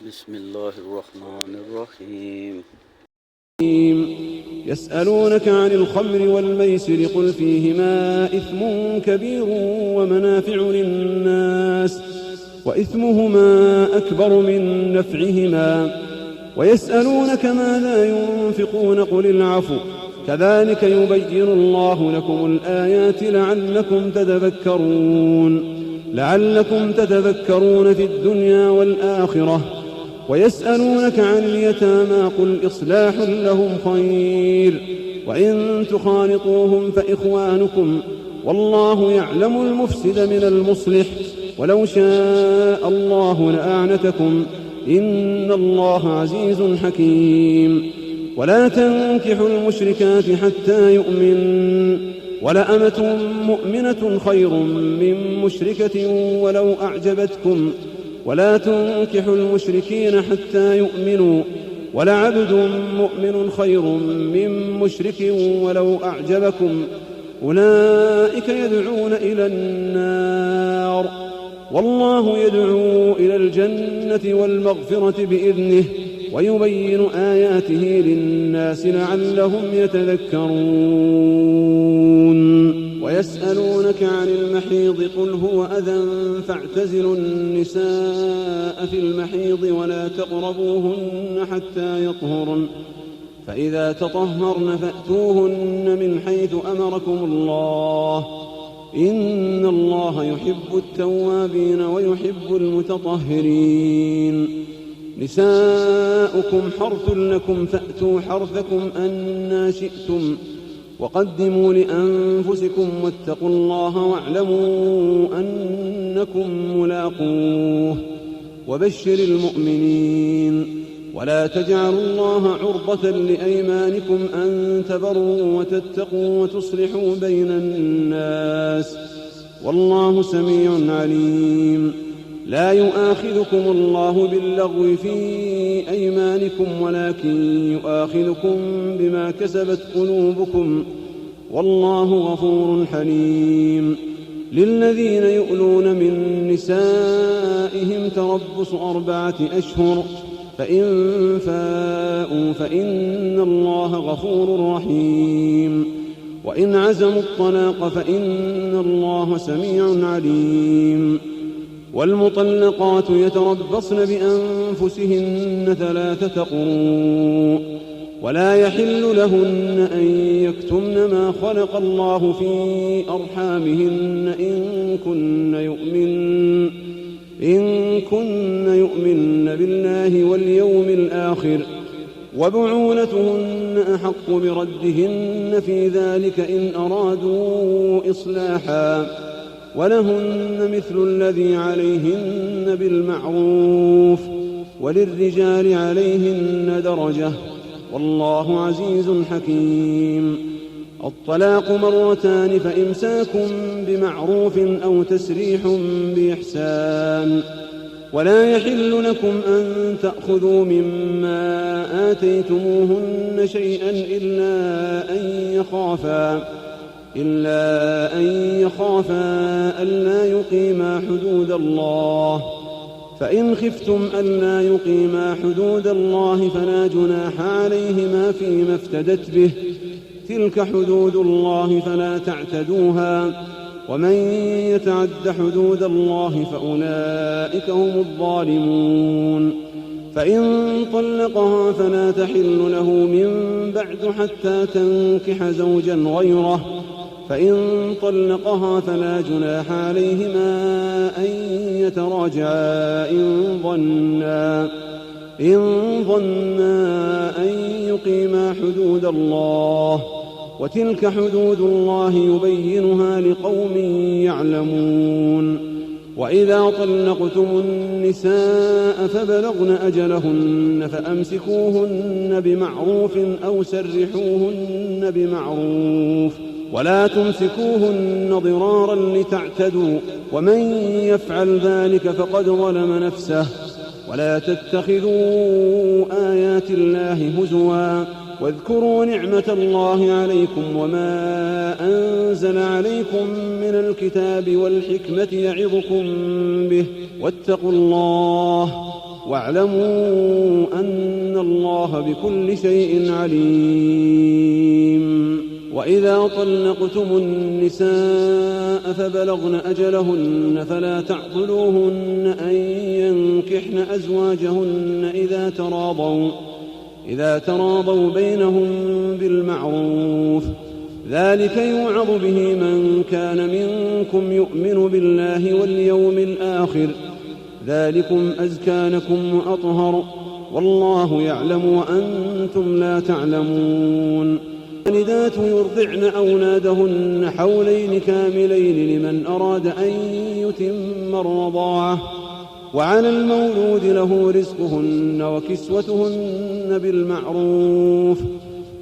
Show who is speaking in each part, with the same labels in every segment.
Speaker 1: بسم الله الرحمن الرحيم.
Speaker 2: يسألونك عن الخمر والميسر قل فيهما إثم كبير ومنافع للناس وإثمهما أكبر من نفعهما ويسألونك ماذا ينفقون قل العفو كذلك يبين الله لكم الآيات لعلكم تتذكرون في الدنيا والآخرة. ويسألونك عن اليتامى قل إصلاح لهم خير وإن تخالطوهم فإخوانكم والله يعلم المفسد من المصلح ولو شاء الله لأعنتكم إن الله عزيز حكيم. ولا تنكحوا المشركات حتى يؤمن ولأمة مؤمنة خير من مشركة ولو أعجبتكم ولا تنكحوا المشركين حتى يؤمنوا ولعبد مؤمن خير من مشرك ولو أعجبكم أولئك يدعون إلى النار والله يدعو إلى الجنة والمغفرة بإذنه ويبين آياته للناس لعلهم يتذكرون. ويسألونك عن المحيض قل هو أذى فاعتزلوا النساء في المحيض ولا تقربوهن حتى يطهرن فإذا تطهرن فأتوهن من حيث أمركم الله إن الله يحب التوابين ويحب المتطهرين. نساؤكم حرث لكم فأتوا حرثكم أنى شئتم وقدموا لأنفسكم واتقوا الله واعلموا أنكم ملاقوه وبشر المؤمنين. ولا تجعلوا الله عرضة لأيمانكم أن تبروا وتتقوا وتصلحوا بين الناس والله سميع عليم. لا يؤاخذكم الله باللغو في أيمانكم ولكن يؤاخذكم بما كسبت قلوبكم والله غفور حليم. للذين يؤلون من نسائهم تربص 4 أشهر فإن فاءوا فإن الله غفور رحيم. وإن عزموا الطلاق فإن الله سميع عليم. والمطلقات يتربصن بأنفسهن 3 قروء ولا يحل لهن أن يكتمن ما خلق الله في أرحامهن إن كن يؤمن بالله واليوم الآخر وبعولتهن أحق بردهن في ذلك إن أرادوا إصلاحا ولهن مثل الذي عليهن بالمعروف وللرجال عليهن درجة والله عزيز حكيم. الطلاق 2 فإمساك بمعروف أو تسريح بإحسان. ولا يحل لكم أن تأخذوا مما آتيتموهن شيئا إلا أن يخافا ألا يقيما حدود الله فإن خفتم ألا يقيما حدود الله فلا جناح عليهما فيما افتدت به تلك حدود الله فلا تعتدوها ومن يتعد حدود الله فأولئك هم الظالمون. فإن طلقها فلا تحل له من بعد حتى تنكح زوجا غيره فإن طلقها فلا جناح عليهما أن يتراجعا إن ظنا أن يقيما حدود الله وتلك حدود الله يبينها لقوم يعلمون. وإذا طلقتم النساء فبلغن أجلهن فأمسكوهن بمعروف أو سرحوهن بمعروف ولا تمسكوهن ضرارا لتعتدوا ومن يفعل ذلك فقد ظلم نفسه. ولا تتخذوا آيات الله هزوا واذكروا نعمة الله عليكم وما أنزل عليكم من الكتاب والحكمة يعظكم به واتقوا الله واعلموا أن الله بكل شيء عليم. وإذا طلقتم النساء فبلغن أجلهن فلا تعضلوهن أن ينكحن أزواجهن إذا تراضوا بينهم بالمعروف، ذلك يوعظ به من كان منكم يؤمن بالله واليوم الآخر، ذلكم أزكى لكم وأطهر، والله يعلم وأنتم لا تعلمون. الوالدات يرضعن أولادهن حولين كاملين لمن أراد أن يتم الرضاعة، وعلى المولود له رزقهن وكسوتهن بالمعروف،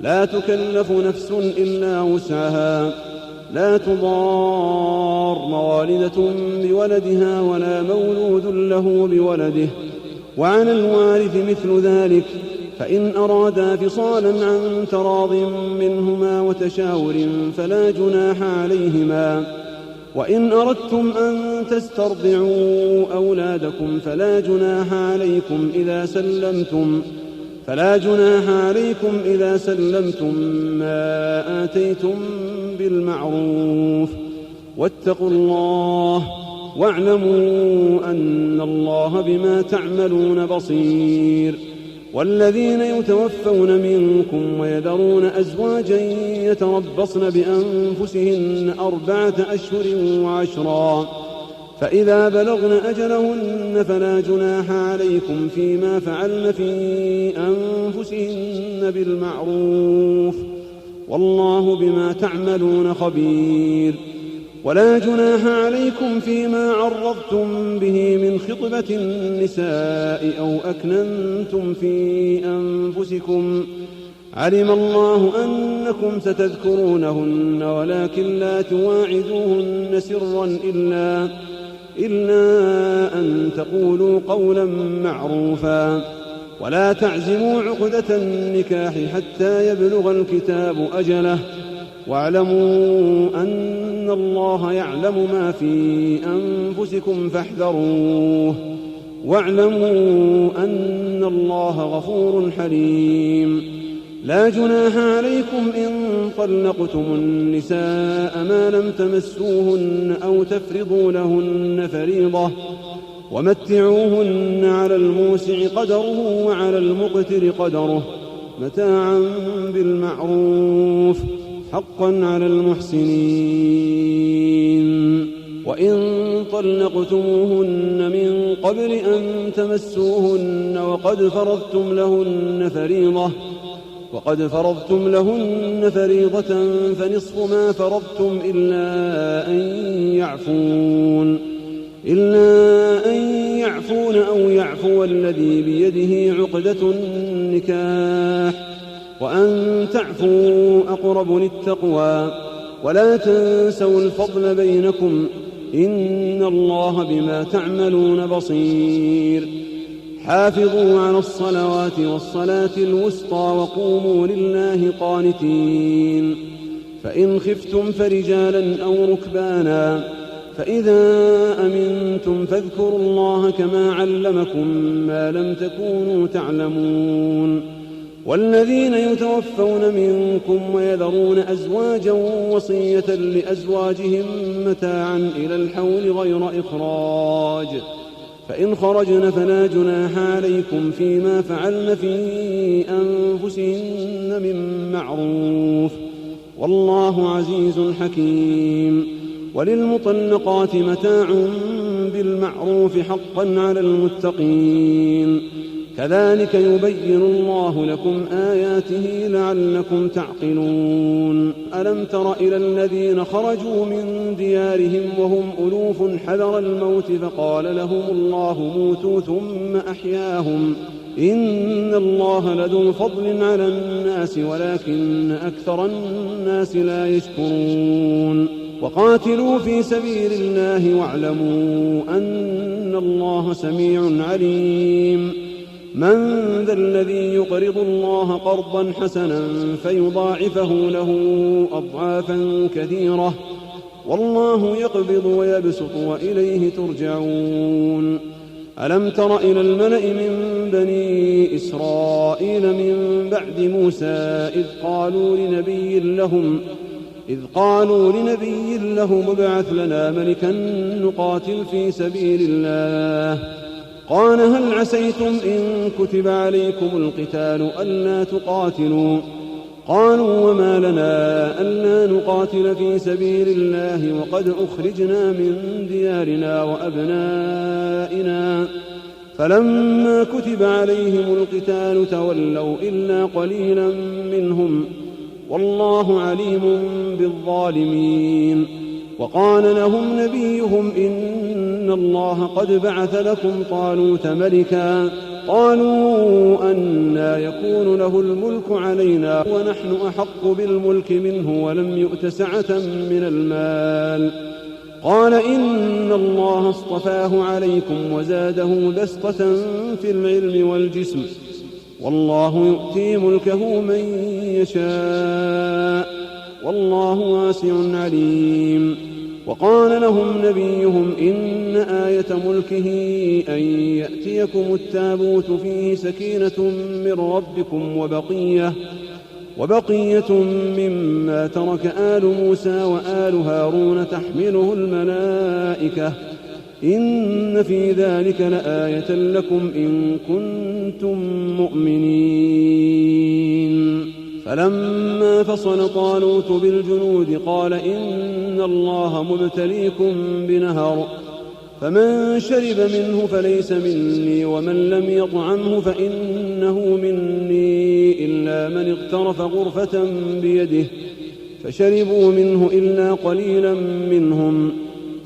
Speaker 2: لا تكلف نفس إلا وسعها، لا تضار والدة بولدها ولا مولود له بولده، وعلى الوارث مثل ذلك، فإن أرادا فصالا عن تراض منهما وتشاور فلا جناح عليهما. وإن أردتم أن تسترضعوا أولادكم فلا جناح عليكم إذا سلمتم ما آتيتم بالمعروف، واتقوا الله واعلموا أن الله بما تعملون بصير. والذين يتوفون منكم ويذرون أزواجا يتربصن بأنفسهن 4 أشهر و10، فإذا بلغن أجلهن فلا جناح عليكم فيما فعلن في أنفسهن بالمعروف، والله بما تعملون خبير. ولا جناح عليكم فيما عرضتم به من خطبة النساء أو أكننتم في أنفسكم، علم الله أنكم ستذكرونهن ولكن لا تواعدوهن سرا إلا أن تقولوا قولا معروفا، ولا تعزموا عقدة النكاح حتى يبلغ الكتاب أجله، واعلموا أن الله يعلم ما في أنفسكم فاحذروه، واعلموا أن الله غفور حليم. لا جناح عليكم إن طلقتم النساء ما لم تمسوهن أو تفرضوا لهن فريضة، ومتعوهن على الموسع قدره وعلى المقتر قدره متاعا بالمعروف، حقا على المحسنين. وإن طلقتموهن من قبل أن تمسوهن وقد فرضتم لهن فريضة فنصف ما فرضتم إلا أن يعفون أو يعفو الذي بيده عقدة النكاح، وأن تعفوا أقرب للتقوى، ولا تنسوا الفضل بينكم، إن الله بما تعملون بصير. حافظوا على الصلوات والصلاة الوسطى وقوموا لله قانتين. فإن خفتم فرجالا أو ركبانا، فإذا أمنتم فاذكروا الله كما علمكم ما لم تكونوا تعلمون. والذين يتوفون منكم ويذرون أزواجا وصية لأزواجهم متاعا إلى الحول غير إخراج، فإن خرجن فلا جناح عليكم فيما فعلن في أنفسهن من معروف، والله عزيز حكيم. وللمطلقات متاع بالمعروف حقا على المتقين، كذلك يبين الله لكم آياته لعلكم تعقلون. ألم تر إلى الذين خرجوا من ديارهم وهم ألوف حذر الموت فقال لهم الله موتوا ثم أحياهم، إن الله لذو فضل على الناس ولكن أكثر الناس لا يشكرون. وقاتلوا في سبيل الله واعلموا أن الله سميع عليم. من ذا الذي يقرض الله قرضا حسنا فيضاعفه له أضعافا كثيرة، والله يقبض ويبسط وإليه ترجعون. ألم تر إلى الملأ من بني إسرائيل من بعد موسى إذ قالوا لنبي لهم ابعث لنا ملكا نقاتل في سبيل الله قال هل عسيتم إن كتب عليكم القتال ألا تقاتلوا قالوا وما لنا ألا نقاتل في سبيل الله وقد أخرجنا من ديارنا وأبنائنا فلما كتب عليهم القتال تولوا إلا قليلا منهم والله عليم بالظالمين وقال لهم نبيهم إن الله قد بعث لكم طالوت ملكا قالوا أنى يكون له الملك علينا ونحن أحق بالملك منه ولم يؤت سعة من المال قال إن الله اصطفاه عليكم وزاده بسطة في العلم والجسم والله يؤتي ملكه من يشاء والله واسع عليم وقال لهم نبيهم إن آية ملكه أن يأتيكم التابوت فيه سكينة من ربكم وبقية مما ترك آل موسى وآل هارون تحمله الملائكة إن في ذلك لآية لكم إن كنتم مؤمنين فلما فصل طالوت بالجنود قال إن الله مبتليكم بنهر فمن شرب منه فليس مني ومن لم يطعمه فإنه مني إلا من اغترف غرفة بيده فشربوا منه إلا قليلا منهم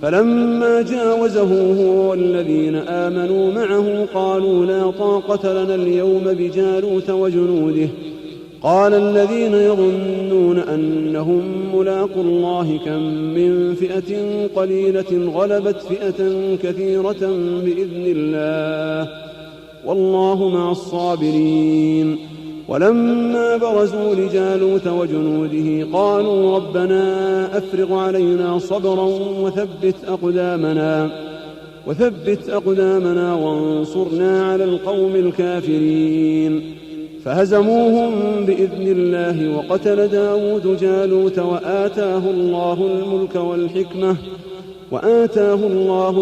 Speaker 2: فلما جاوزه هو والذين آمنوا معه قالوا لا طاقة لنا اليوم بجالوت وجنوده قال الذين يظنون أنهم ملاقو الله كم من فئة قليلة غلبت فئة كثيرة بإذن الله والله مع الصابرين ولما برزوا لجالوت وجنوده قالوا ربنا أفرغ علينا صبرا وثبت أقدامنا وانصرنا على القوم الكافرين فهزموهم بإذن الله وقتل داود جالوت وآتاه الله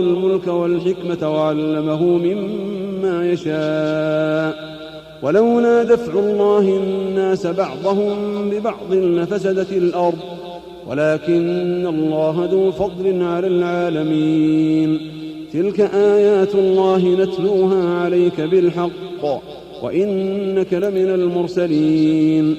Speaker 2: الملك والحكمة وعلمه مما يشاء ولولا دفع الله الناس بعضهم ببعض لفسدت الأرض ولكن الله ذو فضل على العالمين تلك آيات الله نتلوها عليك بالحق وإنك لمن المرسلين